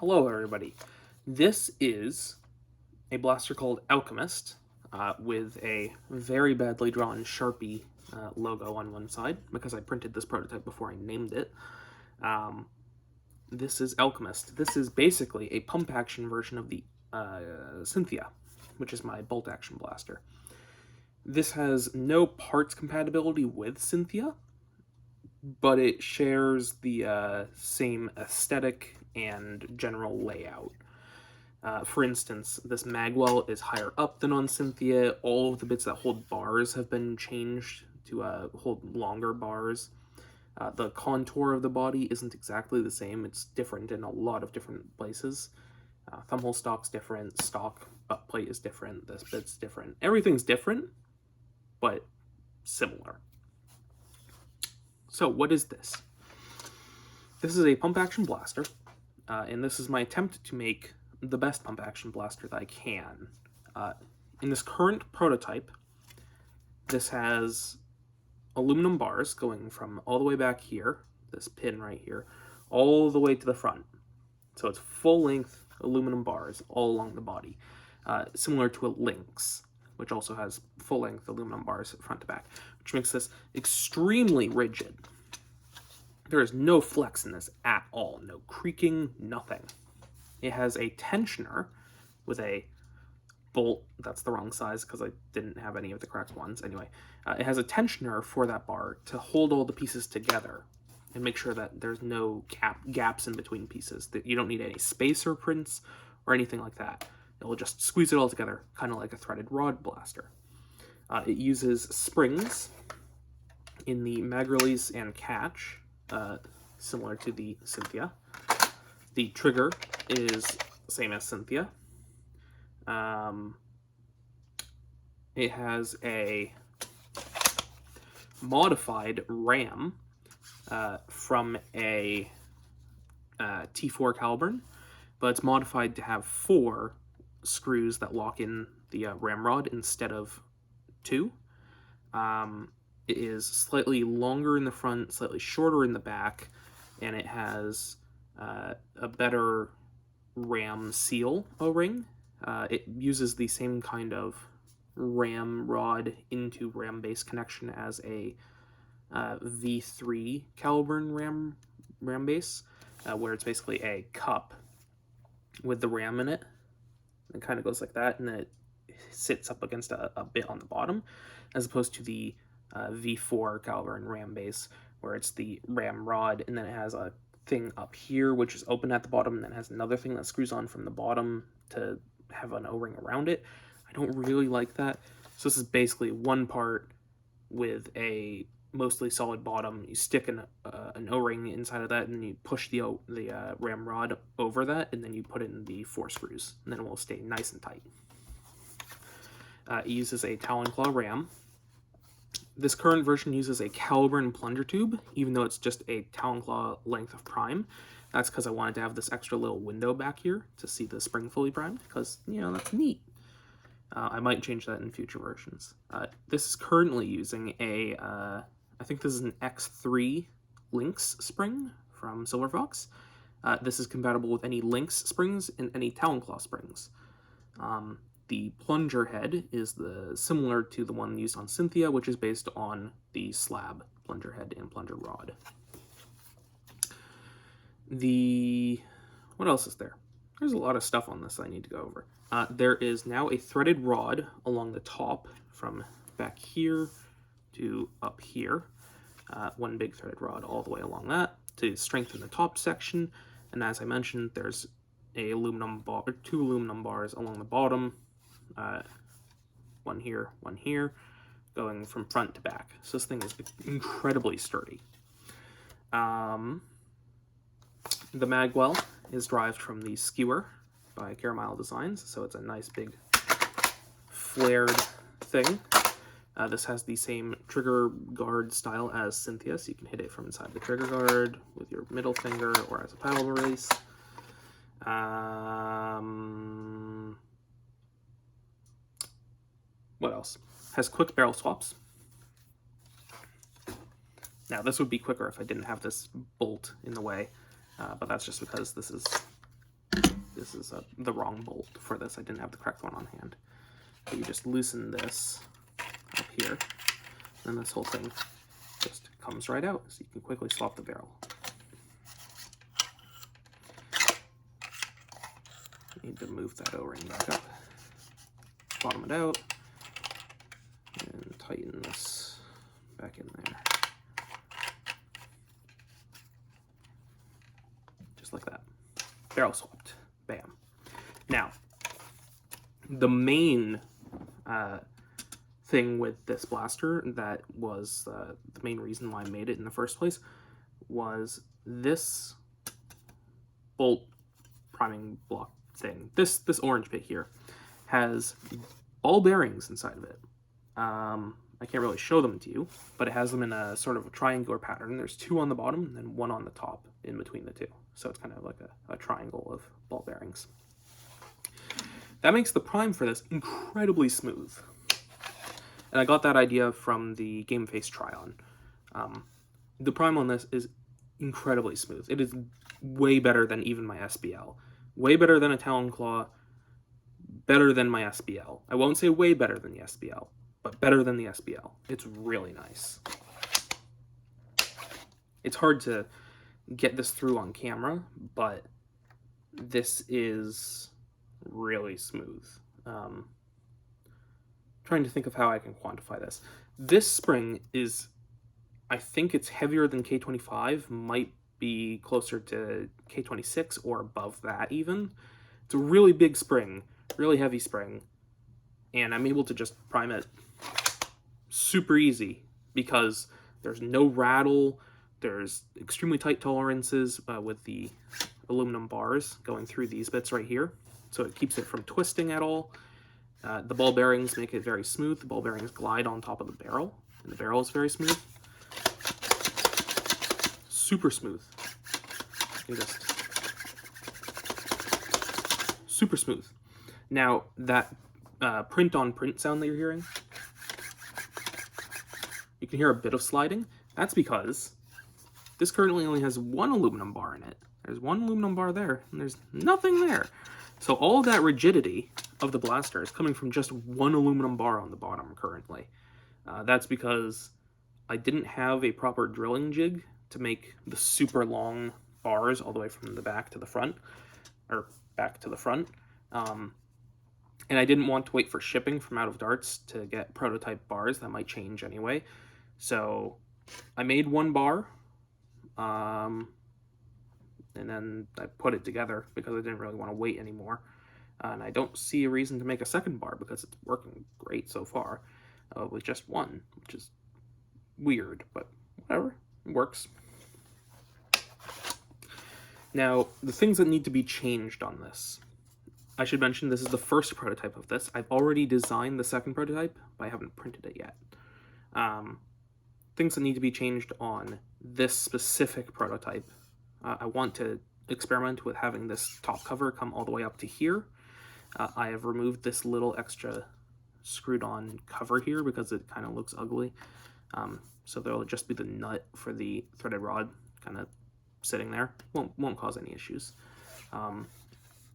Hello everybody. This is a blaster called Alchemist with a very badly drawn Sharpie logo on one side because I printed this prototype before I named it. This is Alchemist. This is basically a pump action version of the Cynthia, which is my bolt action blaster. This has no parts compatibility with Cynthia, but it shares the same aesthetic and general layout. For instance, this magwell is higher up than on Cynthia. All of the bits that hold bars have been changed to hold longer bars. The contour of the body isn't exactly the same. It's different in a lot of different places. Thumbhole stock's different, stock butt plate is different, this bit's different. Everything's different, but similar. So what is this? This is a pump action blaster, and this is my attempt to make the best pump action blaster that I can. In this current prototype, this has aluminum bars going from all the way back here, this pin right here, all the way to the front. So it's full-length aluminum bars all along the body, similar to a Lynx, which also has full-length aluminum bars front to back, which makes this extremely rigid. There is no flex in this at all, no creaking, nothing. It has a tensioner with a bolt, that's the wrong size because I didn't have any of the correct ones. Anyway, it has a tensioner for that bar to hold all the pieces together and make sure that there's no gaps in between pieces, that you don't need any spacer prints or anything like that. It will just squeeze it all together, kind of like a threaded rod blaster. It uses springs in the mag release and catch, similar to the Cynthia. The trigger is same as Cynthia. It has a modified ram from a T4 Caliburn, but it's modified to have 4 screws that lock in the ramrod instead of 2. It is slightly longer in the front, slightly shorter in the back, and it has a better ram seal O-ring. It uses the same kind of ram rod into ram base connection as a V3 Caliburn ram base, where it's basically a cup with the ram in it. It kind of goes like that, and then it sits up against a bit on the bottom, as opposed to the V4 Caliburn ram base, where it's the ram rod, and then it has a thing up here which is open at the bottom, and then has another thing that screws on from the bottom to have an O-ring around it. I don't really like that. So this is basically one part with a mostly solid bottom. You stick an O-ring inside of that, and then you push the ram rod over that, and then you put in the 4 screws, and then it will stay nice and tight. It uses a Talon Claw ram. This current version uses a Caliburn plunger tube, even though it's just a Talon Claw length of prime. That's because I wanted to have this extra little window back here to see the spring fully primed, because, you know, that's neat. I might change that in future versions. This is currently using a, I think this is an X3 Lynx spring from Silver Fox. This is compatible with any Lynx springs and any Talon Claw springs. The plunger head is similar to the one used on Cynthia, which is based on the slab plunger head and plunger rod. What else is there? There's a lot of stuff on this I need to go over. There is now a threaded rod along the top from back here to up here. One big threaded rod all the way along that to strengthen the top section. And as I mentioned, there's a 2 aluminum bars along the bottom. One here, going from front to back. So this thing is incredibly sturdy. The magwell is derived from the skewer by Caramel Designs, so it's a nice big flared thing. This has the same trigger guard style as Cynthia, so you can hit it from inside the trigger guard with your middle finger or as a paddle release. What else? Has quick barrel swaps. Now, this would be quicker if I didn't have this bolt in the way, but that's just because this is this is the wrong bolt for this. I didn't have the correct one on hand. But you just loosen this up here, and this whole thing just comes right out, so you can quickly swap the barrel. Need to move that O-ring back up, bottom it out, and tighten this back in there. Just like that. Barrel swapped. Bam. Now, the main thing with this blaster that was the main reason why I made it in the first place was this bolt priming block thing. This orange bit here has ball bearings inside of it. I can't really show them to you, but it has them in a sort of a triangular pattern. There's 2 on the bottom and then 1 on the top in between the 2. So it's kind of like a triangle of ball bearings. That makes the prime for this incredibly smooth. And I got that idea from the Game Face try-on. The prime on this is incredibly smooth. It is way better than even my SBL. Way better than a Talon Claw. Better than my SBL. I won't say way better than the SBL, but better than the SBL. It's really nice. It's hard to get this through on camera, but this is really smooth. Trying to think of how I can quantify this. This spring is, I think it's heavier than K25, might be closer to K26 or above that even. It's a really big spring, really heavy spring, and I'm able to just prime it super easy because there's no rattle, there's extremely tight tolerances with the aluminum bars going through these bits right here, so it keeps it from twisting at all. The ball bearings make it very smooth. The ball bearings glide on top of the barrel, and the barrel is very smooth. Super smooth. Super smooth. Now, that print-on-print sound that you're hearing, you can hear a bit of sliding. That's because this currently only has 1 aluminum bar in it. There's 1 aluminum bar there, and there's nothing there. So all that rigidity of the blaster is coming from just 1 aluminum bar on the bottom currently. That's because I didn't have a proper drilling jig to make the super long bars all the way from the back to the front, or back to the front. And I didn't want to wait for shipping from out of darts to get prototype bars that might change anyway. So I made 1 bar, and then I put it together because I didn't really want to wait anymore. And I don't see a reason to make a 2nd bar because it's working great so far with just 1, which is weird, but whatever, it works. Now, the things that need to be changed on this. I should mention this is the first prototype of this. I've already designed the 2nd prototype, but I haven't printed it yet. Things that need to be changed on this specific prototype. I want to experiment with having this top cover come all the way up to here. I have removed this little extra screwed on cover here because it kind of looks ugly. So there'll just be the nut for the threaded rod kind of sitting there. Won't cause any issues.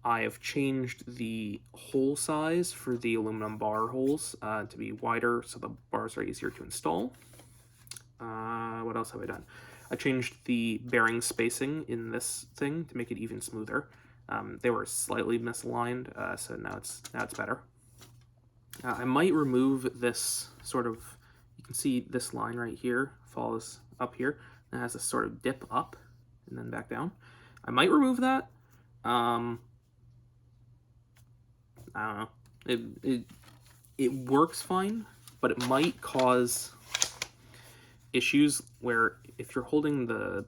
I have changed the hole size for the aluminum bar holes to be wider so the bars are easier to install. What else have I done? I changed the bearing spacing in this thing to make it even smoother. They were slightly misaligned, so now it's better. I might remove this sort of, you can see this line right here follows up here, and it has a sort of dip up and then back down. I might remove that. I don't know. It works fine, but it might cause issues where if you're holding the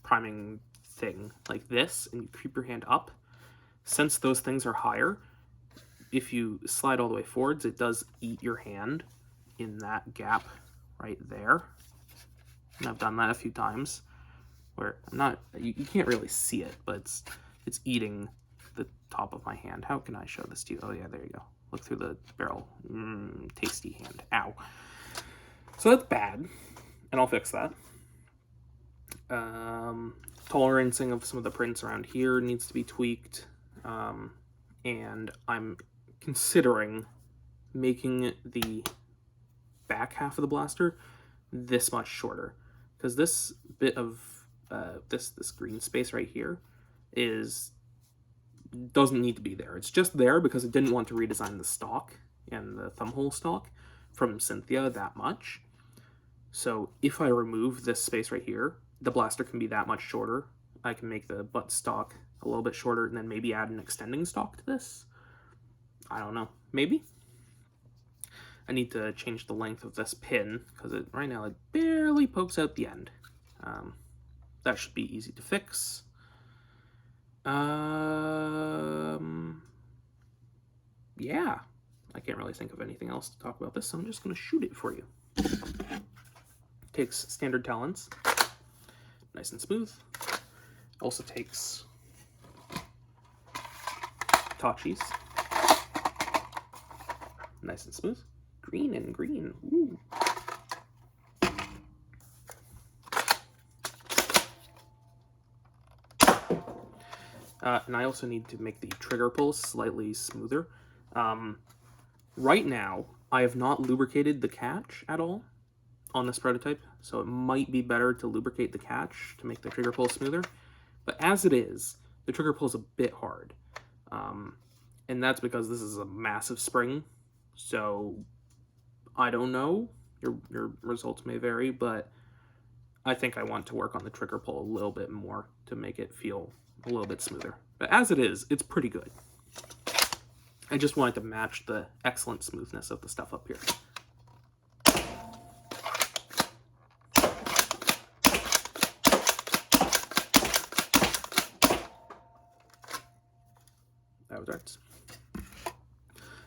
priming thing like this and you creep your hand up, since those things are higher, if you slide all the way forwards, it does eat your hand in that gap right there. And I've done that a few times where I'm not, you can't really see it, but it's eating the top of my hand. How can I show this to you? Oh yeah, there you go. Look through the barrel. Tasty hand. Ow. So that's bad, and I'll fix that. Tolerancing of some of the prints around here needs to be tweaked. and I'm considering making the back half of the blaster this much shorter, because this bit of this green space right here doesn't need to be there. It's just there because it didn't want to redesign the stock and the thumbhole stock from Cynthia that much. So if I remove this space right here, the blaster can be that much shorter. I can make the butt stock a little bit shorter and then maybe add an extending stock to this. I don't know, maybe. I need to change the length of this pin because right now it barely pokes out the end. That should be easy to fix. Yeah, I can't really think of anything else to talk about this, so I'm just going to shoot it for you. Takes standard talons, nice and smooth. Also takes Tachi's, nice and smooth. Green and green, ooh. And I also need to make the trigger pulls slightly smoother. Right now, I have not lubricated the catch at all on this prototype, so it might be better to lubricate the catch to make the trigger pull smoother. But as it is, the trigger pull is a bit hard. And that's because this is a massive spring, so I don't know. Your results may vary, but I think I want to work on the trigger pull a little bit more to make it feel a little bit smoother. But as it is, it's pretty good. I just wanted to match the excellent smoothness of the stuff up here. That was arts.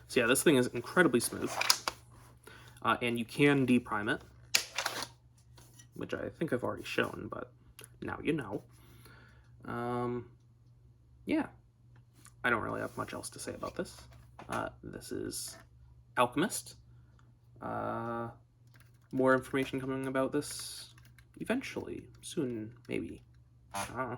So yeah, this thing is incredibly smooth. And you can deprime it, which I think I've already shown, but now you know. Yeah, I don't really have much else to say about this. This is Alchemist. More information coming about this eventually, soon, maybe. I don't know.